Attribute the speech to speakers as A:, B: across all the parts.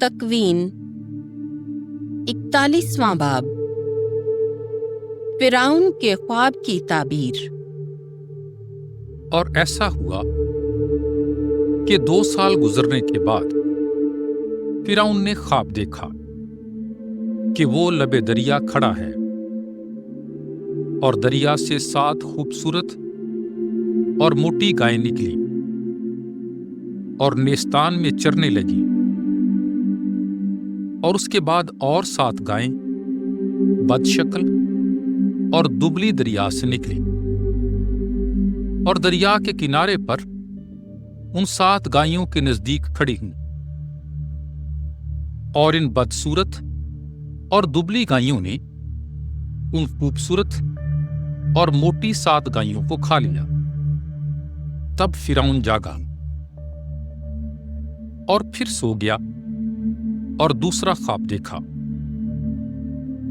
A: تکوین 41واں باب فرعون کے خواب کی تعبیر۔
B: اور ایسا ہوا کہ 2 سال گزرنے کے بعد فرعون نے خواب دیکھا کہ وہ لبے دریا کھڑا ہے اور دریا سے 7 خوبصورت اور موٹی گائیں نکلی اور نیستان میں چرنے لگی، اور اس کے بعد اور 7 گائیں بد شکل اور دبلی دریا سے نکلی اور دریا کے کنارے پر ان 7 گائیوں کے نزدیک کھڑی ہوں، اور ان بدصورت اور دبلی گائیوں نے ان خوبصورت اور موٹی 7 گائیوں کو کھا لیا۔ تب فرعون جاگا اور پھر سو گیا اور دوسرا خواب دیکھا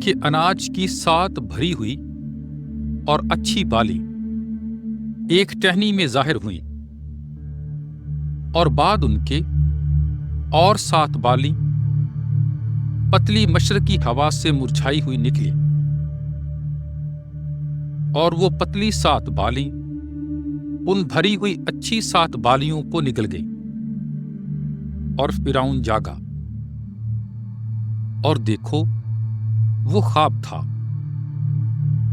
B: کہ اناج کی 7 بھری ہوئی اور اچھی بالی ایک ٹہنی میں ظاہر ہوئی، اور بعد ان کے اور 7 بالی پتلی مشرقی ہوا سے مرجھائی ہوئی نکلی، اور وہ پتلی 7 بالی ان بھری ہوئی اچھی 7 بالیوں کو نگل گئی۔ اور فرعون جاگا اور دیکھو وہ خواب تھا۔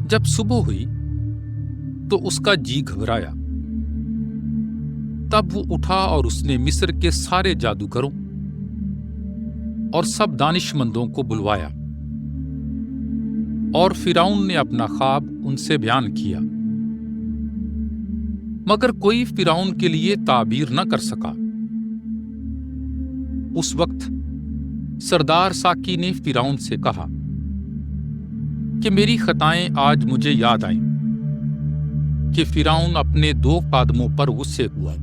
B: جب صبح ہوئی تو اس کا جی گھبرایا، تب وہ اٹھا اور اس نے مصر کے سارے جادوگروں اور سب دانش مندوں کو بلوایا، اور فرعون نے اپنا خواب ان سے بیان کیا، مگر کوئی فرعون کے لیے تعبیر نہ کر سکا۔ اس وقت سردار ساقی نے فرعون سے کہا کہ میری خطائیں آج مجھے یاد آئیں کہ فرعون اپنے 2 خادموں پر غصے ہوا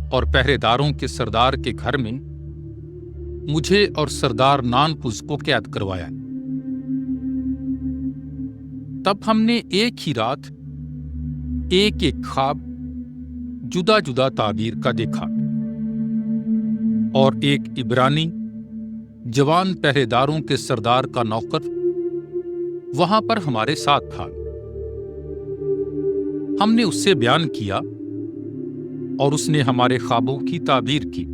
B: اور پہرے داروں کے سردار کے گھر میں مجھے اور سردار نانپز کو قید کروایا۔ تب ہم نے ایک ہی رات ایک خواب جدا جدا تعبیر کا دیکھا، اور ایک عبرانی جوان پہرے داروں کے سردار کا نوکر وہاں پر ہمارے ساتھ تھا۔ ہم نے اس سے بیان کیا اور اس نے ہمارے خوابوں کی تعبیر کی،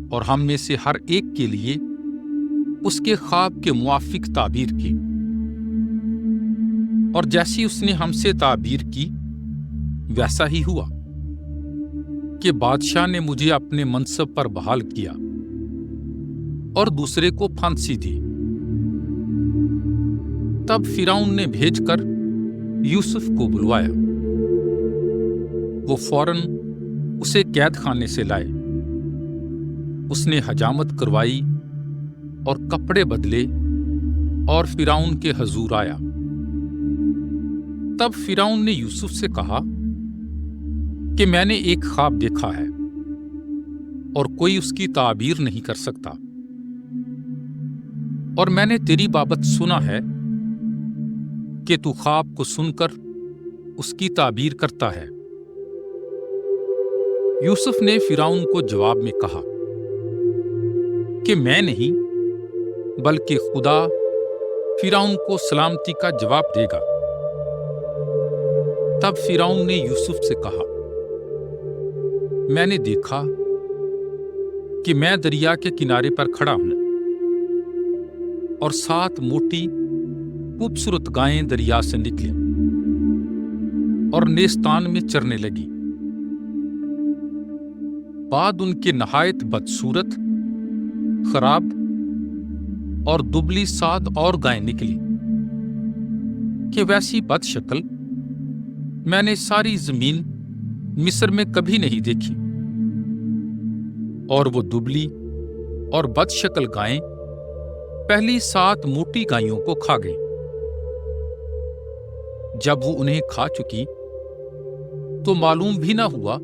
B: اور ہم میں سے ہر ایک کے لیے اس کے خواب کے موافق تعبیر کی، اور جیسی اس نے ہم سے تعبیر کی ویسا ہی ہوا کہ بادشاہ نے مجھے اپنے منصب پر بحال کیا اور دوسرے کو پھانسی دی۔ تب فرعون نے بھیج کر یوسف کو بلوایا، وہ فوراً اسے قید خانے سے لائے۔ اس نے حجامت کروائی اور کپڑے بدلے اور فرعون کے حضور آیا۔ تب فرعون نے یوسف سے کہا کہ میں نے ایک خواب دیکھا ہے اور کوئی اس کی تعبیر نہیں کر سکتا، اور میں نے تیری بابت سنا ہے کہ تو خواب کو سن کر اس کی تعبیر کرتا ہے۔ یوسف نے فرعون کو جواب میں کہا کہ میں نہیں بلکہ خدا فرعون کو سلامتی کا جواب دے گا۔ تب فرعون نے یوسف سے کہا میں نے دیکھا کہ میں دریا کے کنارے پر کھڑا ہوں، اور 7 موٹی خوبصورت گائیں دریا سے نکلیں اور نیستان میں چرنے لگی۔ بعد ان کے نہایت بدصورت، خراب اور دبلی 7 اور گائیں نکلی کہ ویسی بد شکل میں نے ساری زمین مصر میں کبھی نہیں دیکھی، اور وہ دبلی اور بد شکل گائیں پہلی 7 موٹی گائیوں کو کھا گئیں۔ جب وہ انہیں کھا چکی تو معلوم بھی نہ ہوا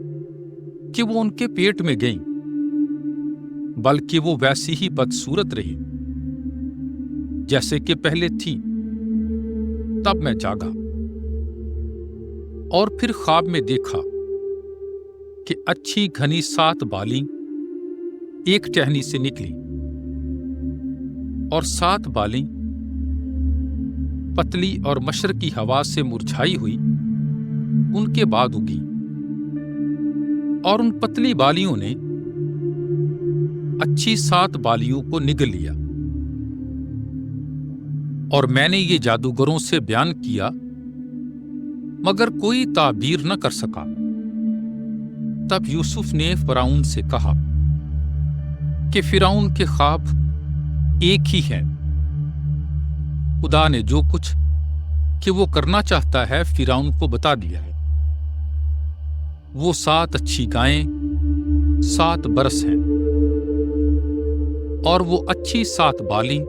B: کہ وہ ان کے پیٹ میں گئیں، بلکہ وہ ویسی ہی بدصورت رہی جیسے کہ پہلے تھی۔ تب میں جاگا اور پھر خواب میں دیکھا کہ اچھی گھنی 7 بالیں ایک ٹہنی سے نکلی اور 7 بالیں پتلی اور مشرقی ہوا سے مرجھائی ہوئی ان کے بعد اگی، اور ان پتلی بالیوں نے اچھی 7 بالیوں کو نگل لیا، اور میں نے یہ جادوگروں سے بیان کیا مگر کوئی تعبیر نہ کر سکا۔ تب یوسف نے فرعون سے کہا کہ فرعون کے خواب ایک ہی ہے، خدا نے جو کچھ کہ وہ کرنا چاہتا ہے فرعون کو بتا دیا ہے۔ وہ 7 اچھی گائیں 7 برس ہیں، اور وہ اچھی 7 بالیں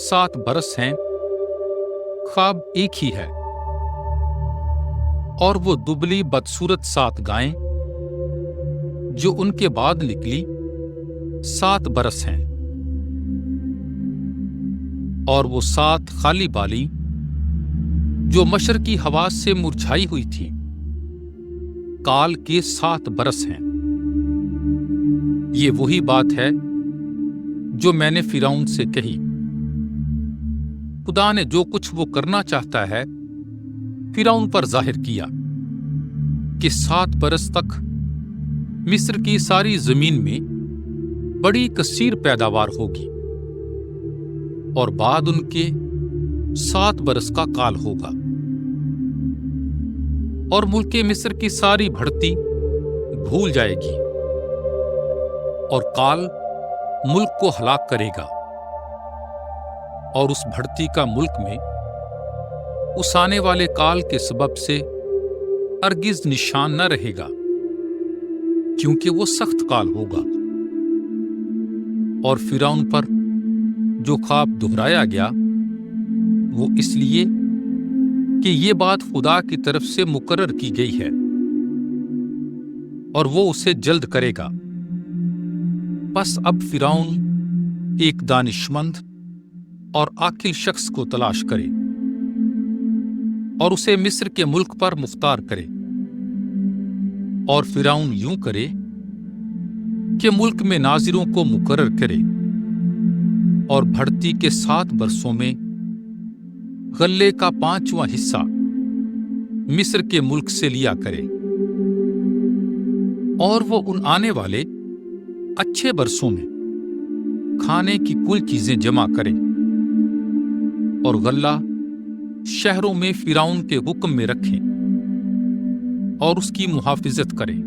B: 7 برس ہیں، خواب ایک ہی ہے۔ اور وہ دبلی بدصورت 7 گائیں جو ان کے بعد نکلی 7 برس ہیں، اور وہ 7 خالی بالی جو مشرقی ہوا سے مرجھائی ہوئی تھی کال کے 7 برس ہیں۔ یہ وہی بات ہے جو میں نے فرعون سے کہی۔ خدا نے جو کچھ وہ کرنا چاہتا ہے فرعون پر ظاہر کیا کہ 7 برس تک مصر کی ساری زمین میں بڑی کثیر پیداوار ہوگی، اور بعد ان کے 7 برس کا کال ہوگا، اور ملک مصر کی ساری بڑھتی بھول جائے گی، اور کال ملک کو ہلاک کرے گا، اور اس بڑھتی کا ملک میں اس آنے والے کال کے سبب سے ہرگز نشان نہ رہے گا، کیونکہ وہ سخت کال ہوگا۔ اور فرعون پر جو خواب دہرایا گیا وہ اس لیے کہ یہ بات خدا کی طرف سے مقرر کی گئی ہے، اور وہ اسے جلد کرے گا۔ بس اب فرعون ایک دانشمند اور عاقل شخص کو تلاش کرے اور اسے مصر کے ملک پر مختار کرے، اور فرعون یوں کرے کہ ملک میں ناظروں کو مقرر کرے، اور بھرتی کے 7 برسوں میں غلے کا 5واں حصہ مصر کے ملک سے لیا کرے، اور وہ ان آنے والے اچھے برسوں میں کھانے کی کل چیزیں جمع کرے، اور غلہ شہروں میں فرعون کے حکم میں رکھیں اور اس کی محافظت کرے،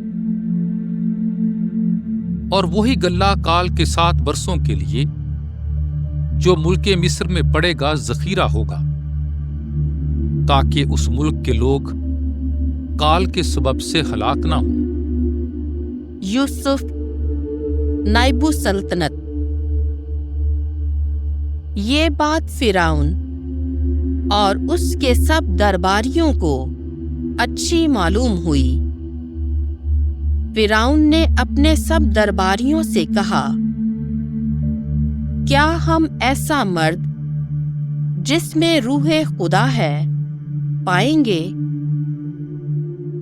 B: اور وہی غلہ کال کے 7 برسوں کے لیے جو ملک مصر میں پڑے گا ذخیرہ ہوگا، تاکہ اس ملک کے لوگ کال کے سبب سے ہلاک نہ ہوں۔
A: یوسف نائب سلطنت۔ یہ بات فرعون اور اس کے سب درباریوں کو اچھی معلوم ہوئی۔ فرعون نے اپنے سب درباریوں سے کہا، کیا ہم ایسا مرد جس میں روح خدا ہے پائیں گے؟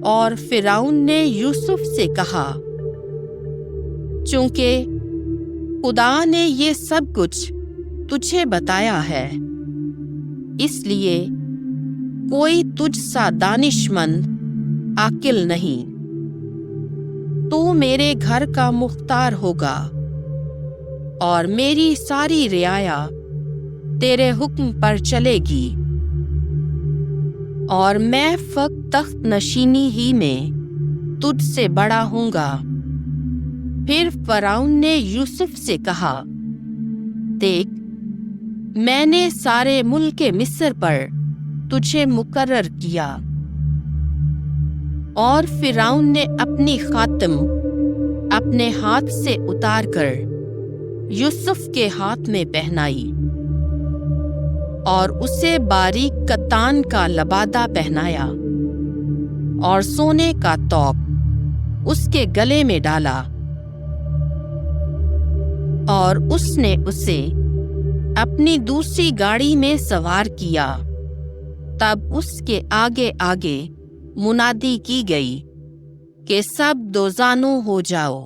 A: اور فرعون نے یوسف سے کہا، چونکہ خدا نے یہ سب کچھ تجھے بتایا ہے، اس لیے کوئی تجھ سا دانشمند عاقل نہیں۔ تو میرے گھر کا مختار ہوگا، اور میری ساری رعایا تیرے حکم پر چلے گی، اور میں فقط تخت نشینی ہی میں تجھ سے بڑا ہوں گا۔ پھر فرعون نے یوسف سے کہا، دیکھ، میں نے سارے ملک مصر پر تجھے مقرر کیا۔ اور فرعون نے اپنی خاتم اپنے ہاتھ سے اتار کر یوسف کے ہاتھ میں پہنائی، اور اسے باریک کتان کا لبادہ پہنایا، اور سونے کا توق اس کے گلے میں ڈالا، اور اس نے اسے اپنی دوسری گاڑی میں سوار کیا۔ تب اس کے آگے آگے منادی کی گئی کہ سب دوزانوں ہو جاؤ۔